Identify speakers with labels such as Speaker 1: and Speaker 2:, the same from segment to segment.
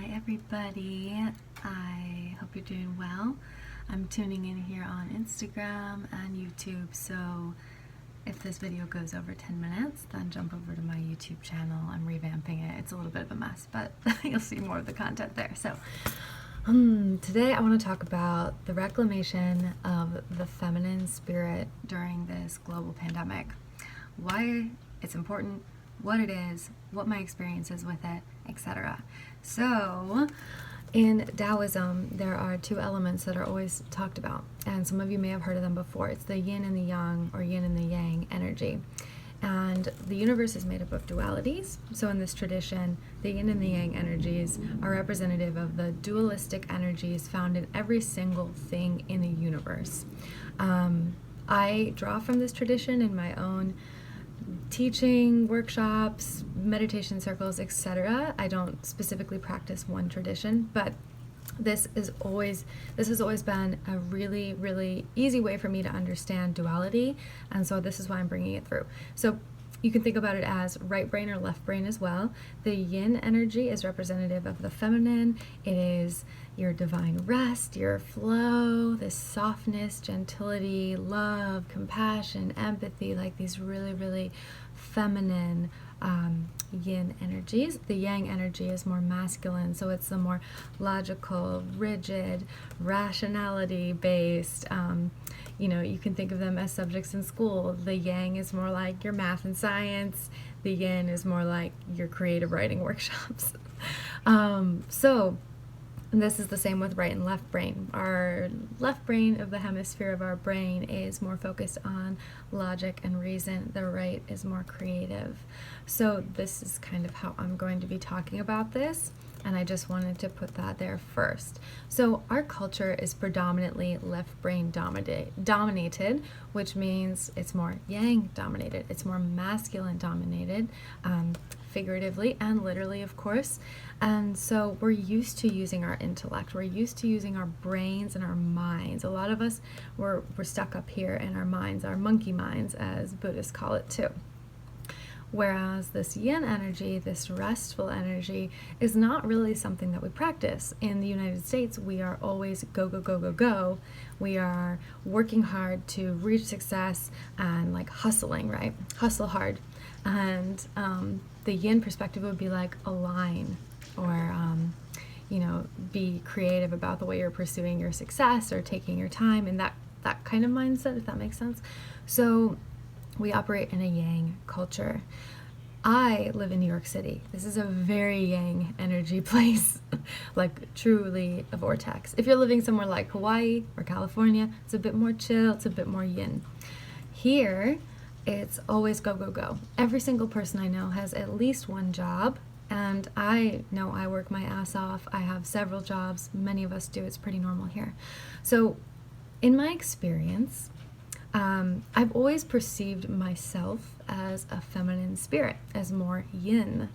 Speaker 1: Hi everybody, I hope you're doing well. I'm tuning in here on Instagram and YouTube, so if this video goes over 10 minutes, then jump over to my YouTube channel. I'm revamping it. It's a little bit of a mess, but you'll see more of the content there. So today I want to talk about the reclamation of the feminine spirit during this global pandemic. Why it's important, what it is, what my experience is with it, etc. So in Taoism, there are two elements that are always talked about, and some of you may have heard of them before. It's the yin and the yang, or yin and the yang energy. And the universe is made up of dualities. So in this tradition, the yin and the yang energies are representative of the dualistic energies found in every single thing in the universe. I draw from this tradition in my own teaching, workshops, meditation circles, etc. I don't specifically practice one tradition, but this has always been a really, really easy way for me to understand duality, and so this is why I'm bringing it through. So you can think about it as right brain or left brain as well. The yin energy is representative of the feminine. It is your divine rest, your flow, this softness, gentility, love, compassion, empathy, like these really, really feminine yin energies. The yang energy is more masculine, so it's the more logical, rigid, rationality based. You can think of them as subjects in school. The yang is more like your math and science. The yin is more like your creative writing workshops. And this is the same with right and left brain. Our left brain of the hemisphere of our brain is more focused on logic and reason. The right is more creative. So this is kind of how I'm going to be talking about this, and I just wanted to put that there first. So our culture is predominantly left brain dominated, which means it's more yang dominated. It's more masculine dominated, figuratively and literally, of course. And so we're used to using our intellect. We're used to using our brains and our minds. A lot of us, we're stuck up here in our minds, our monkey minds, as Buddhists call it too. Whereas this yin energy, this restful energy, is not really something that we practice. In the United States, we are always go, go, go, go, go. We are working hard to reach success and like hustling, right? Hustle hard. And the yin perspective would be like align, or be creative about the way you're pursuing your success or taking your time, and that kind of mindset, if that makes sense. So we operate in a yang culture. I live in New York City. This is a very yang energy place, like truly a vortex. If you're living somewhere like Hawaii or California, it's a bit more chill, it's a bit more yin. Here, it's always go, go, go. Every single person I know has at least one job, and I know I work my ass off. I have several jobs. Many of us do. It's pretty normal here. So in my experience, I've always perceived myself as a feminine spirit, as more yin.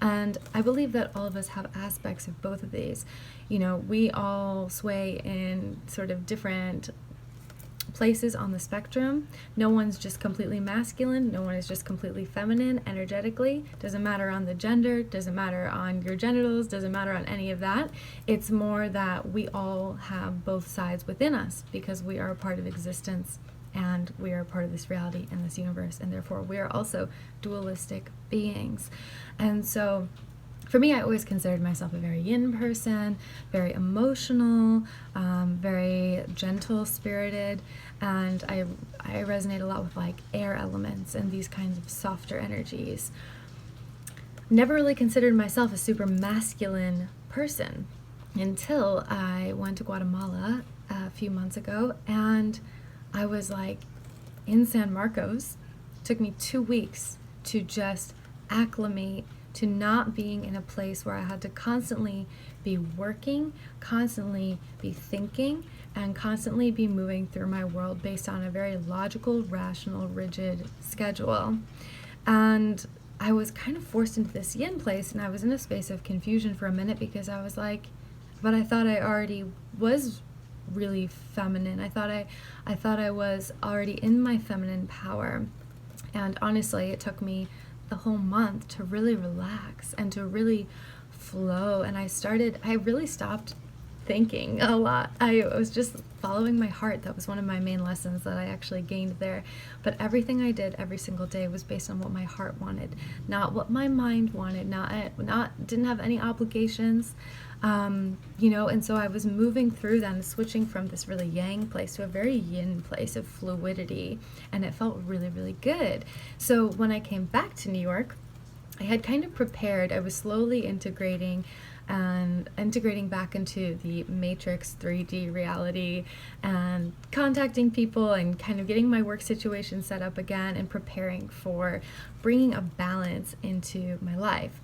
Speaker 1: And I believe that all of us have aspects of both of these. We all sway in sort of different places on the spectrum. No one's just completely masculine. No one is just completely feminine energetically. Doesn't matter on the gender, doesn't matter on your genitals, doesn't matter on any of that. It's more that we all have both sides within us because we are a part of existence, and we are a part of this reality and this universe, and therefore we are also dualistic beings. And so for me, I always considered myself a very yin person, very emotional, very gentle-spirited, and I resonate a lot with like air elements and these kinds of softer energies. Never really considered myself a super masculine person until I went to Guatemala a few months ago, and I was like in San Marcos. It took me 2 weeks to just acclimate to not being in a place where I had to constantly be working, constantly be thinking, and constantly be moving through my world based on a very logical, rational, rigid schedule. And I was kind of forced into this yin place, and I was in a space of confusion for a minute because I was like, but I thought I already was really feminine. I thought I was already in my feminine power. And honestly, it took me the whole month to really relax and to really flow, and I really stopped thinking a lot. I was just following my heart. That was one of my main lessons that I actually gained there. But everything I did every single day was based on what my heart wanted, not what my mind wanted, didn't have any obligations. And so I was moving through then, switching from this really yang place to a very yin place of fluidity, and it felt really, really good. So when I came back to New York, I had kind of prepared. I was slowly integrating back into the Matrix 3D reality and contacting people and kind of getting my work situation set up again and preparing for bringing a balance into my life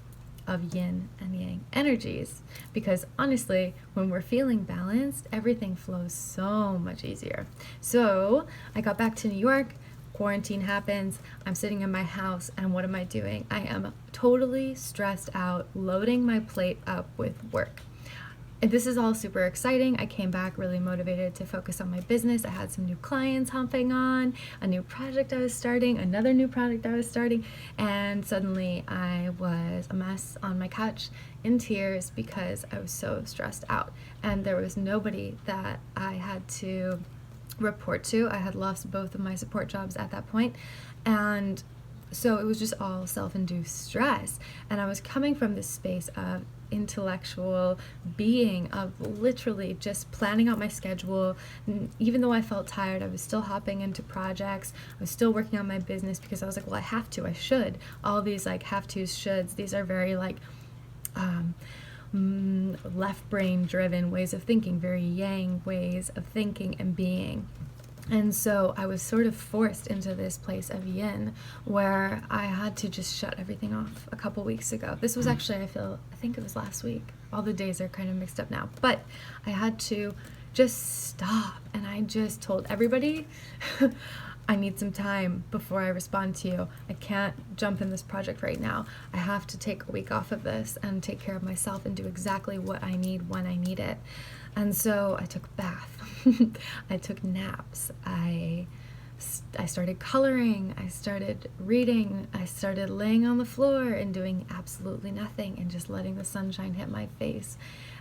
Speaker 1: of yin and yang energies, because honestly, when we're feeling balanced, everything flows so much easier. So I got back to New York. Quarantine happens, I'm sitting in my house, and what am I doing? I am totally stressed out, loading my plate up with work. And this is all super exciting. I came back really motivated to focus on my business. I had some new clients hopping on, a new project I was starting, another new project I was starting, and suddenly I was a mess on my couch in tears because I was so stressed out. And there was nobody that I had to report to. I had lost both of my support jobs at that point, and so it was just all self-induced stress. And I was coming from this space of intellectual being, of literally just planning out my schedule. Even though I felt tired, I was still hopping into projects. I was still working on my business because I was like, well, I have to, I should. All these like have tos, shoulds, these are very like left brain driven ways of thinking, very yang ways of thinking and being. And so I was sort of forced into this place of yin where I had to just shut everything off a couple weeks ago. This was actually, I think it was last week. All the days are kind of mixed up now, but I had to just stop, and I just told everybody I need some time before I respond to you. I can't jump in this project right now. I have to take a week off of this and take care of myself and do exactly what I need when I need it. And so I took a bath. I took naps. I started coloring. I started reading. I started laying on the floor and doing absolutely nothing and just letting the sunshine hit my face.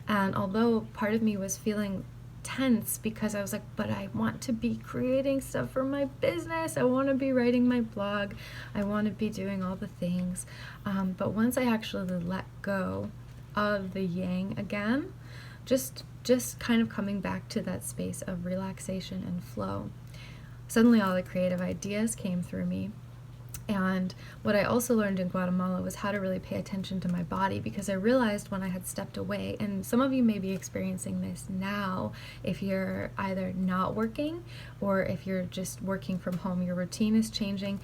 Speaker 1: And although part of me was feeling tense because I was like, but I want to be creating stuff for my business. I want to be writing my blog. I want to be doing all the things. But once I actually let go of the yang again, just kind of coming back to that space of relaxation and flow, suddenly all the creative ideas came through me. And what I also learned in Guatemala was how to really pay attention to my body, because I realized when I had stepped away, and some of you may be experiencing this now if you're either not working or if you're just working from home, your routine is changing.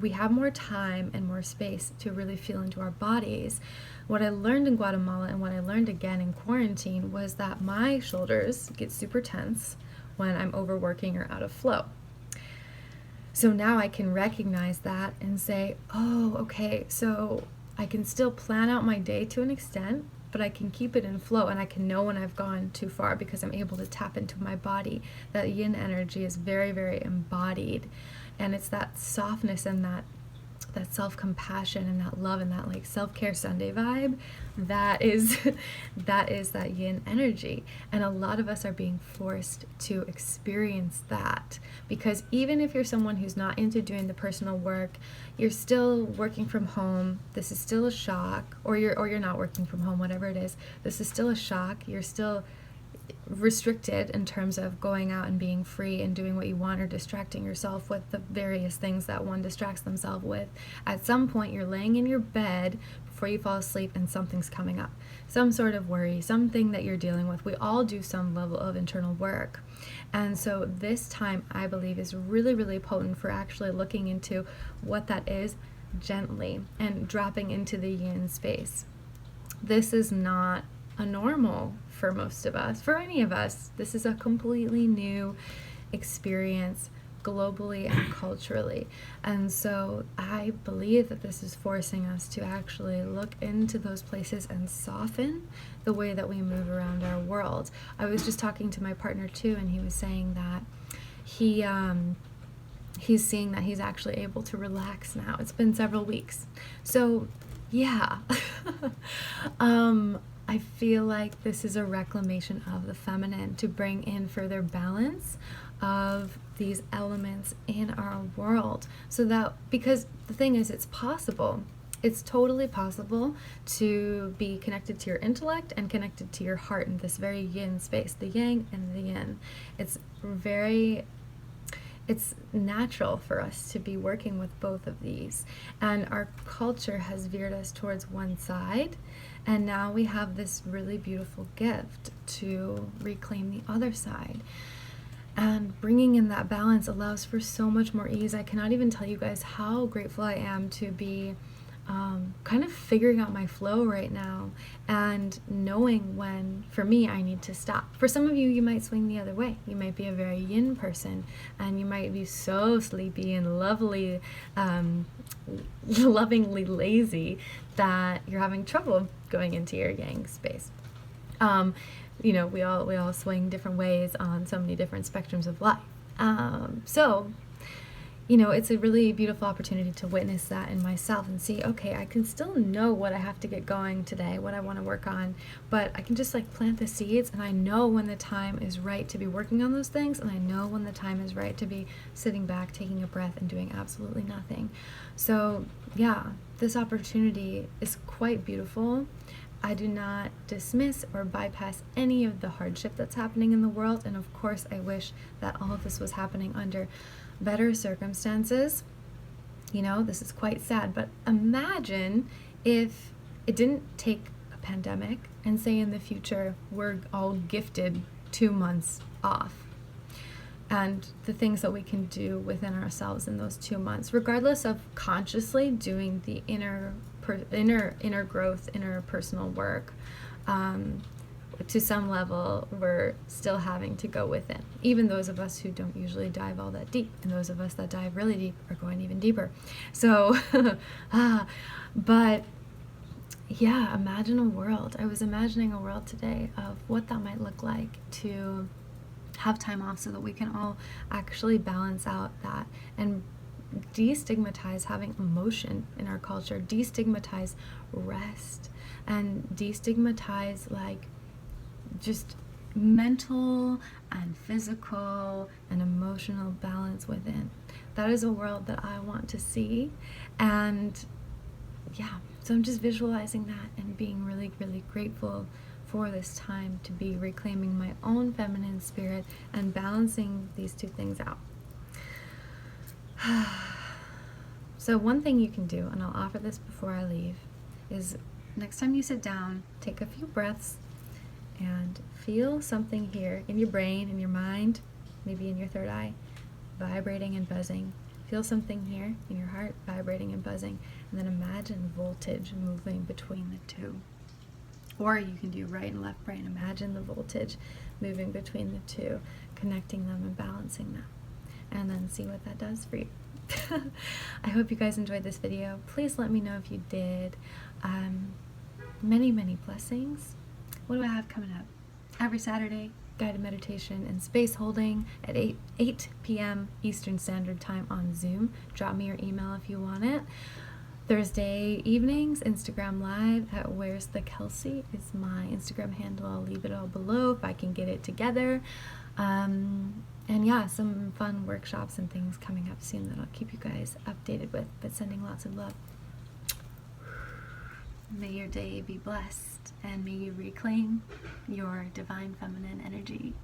Speaker 1: We have more time and more space to really feel into our bodies. What I learned in Guatemala and what I learned again in quarantine was that my shoulders get super tense when I'm overworking or out of flow. So now I can recognize that and say, oh, okay, so I can still plan out my day to an extent, but I can keep it in flow, and I can know when I've gone too far because I'm able to tap into my body. That yin energy is very, very embodied, and it's that softness and that self-compassion and that love and that like self-care Sunday vibe that is that yin energy. And a lot of us are being forced to experience that, because even if you're someone who's not into doing the personal work, you're still working from home, this is still a shock, or you're not working from home, whatever it is, this is still a shock. You're still restricted in terms of going out and being free and doing what you want, or distracting yourself with the various things that one distracts themselves with. At some point you're laying in your bed before you fall asleep and something's coming up, some sort of worry, something that you're dealing with. We all do some level of internal work, and so this time I believe is really, really potent for actually looking into what that is gently and dropping into the yin space. This is not a normal for most of us, for any of us. This is a completely new experience globally and culturally. And so I believe that this is forcing us to actually look into those places and soften the way that we move around our world. I was just talking to my partner too, and he was saying that he's seeing that he's actually able to relax now. It's been several weeks. So Yeah. I feel like this is a reclamation of the feminine to bring in further balance of these elements in our world. So that, because the thing is, it's possible. It's totally possible to be connected to your intellect and connected to your heart in this very yin space, the yang and the yin. It's natural for us to be working with both of these. And our culture has veered us towards one side. And now we have this really beautiful gift to reclaim the other side. And bringing in that balance allows for so much more ease. I cannot even tell you guys how grateful I am to be kind of figuring out my flow right now and knowing when, for me, I need to stop. For some of you, you might swing the other way. You might be a very yin person, and you might be so sleepy and lovingly lazy that you're having trouble going into your yang space. We all swing different ways on so many different spectrums of life. It's a really beautiful opportunity to witness that in myself and see, okay, I can still know what I have to get going today, what I want to work on, but I can just plant the seeds, and I know when the time is right to be working on those things, and I know when the time is right to be sitting back, taking a breath, and doing absolutely nothing. So yeah, this opportunity is quite beautiful. I do not dismiss or bypass any of the hardship that's happening in the world, and of course I wish that all of this was happening under better circumstances. This is quite sad, but imagine if it didn't take a pandemic and say in the future we're all gifted 2 months off, and the things that we can do within ourselves in those 2 months, regardless of consciously doing the inner growth, inner personal work. To some level, we're still having to go within. Even those of us who don't usually dive all that deep, and those of us that dive really deep are going even deeper. So, but yeah, imagine a world. I was imagining a world today of what that might look like to have time off so that we can all actually balance out that and destigmatize having emotion in our culture, destigmatize rest, and destigmatize just mental and physical and emotional balance within. That is a world that I want to see. And yeah, so I'm just visualizing that and being really, really grateful for this time to be reclaiming my own feminine spirit and balancing these two things out. So one thing you can do, and I'll offer this before I leave, is next time you sit down, take a few breaths and feel something here in your brain, in your mind, maybe in your third eye, vibrating and buzzing. Feel something here in your heart, vibrating and buzzing, and then imagine voltage moving between the two. Or you can do right and left brain. Imagine the voltage moving between the two, connecting them and balancing them, and then see what that does for you. I hope you guys enjoyed this video. Please let me know if you did. Many, many blessings. What do I have coming up? Every Saturday, guided meditation and space holding at 8 p.m. Eastern Standard Time on Zoom. Drop me your email if you want it. Thursday evenings, Instagram Live at Where's the Kelsey is my Instagram handle. I'll leave it all below if I can get it together. And yeah, some fun workshops and things coming up soon that I'll keep you guys updated with, but sending lots of love. May your day be blessed, and may you reclaim your divine feminine energy.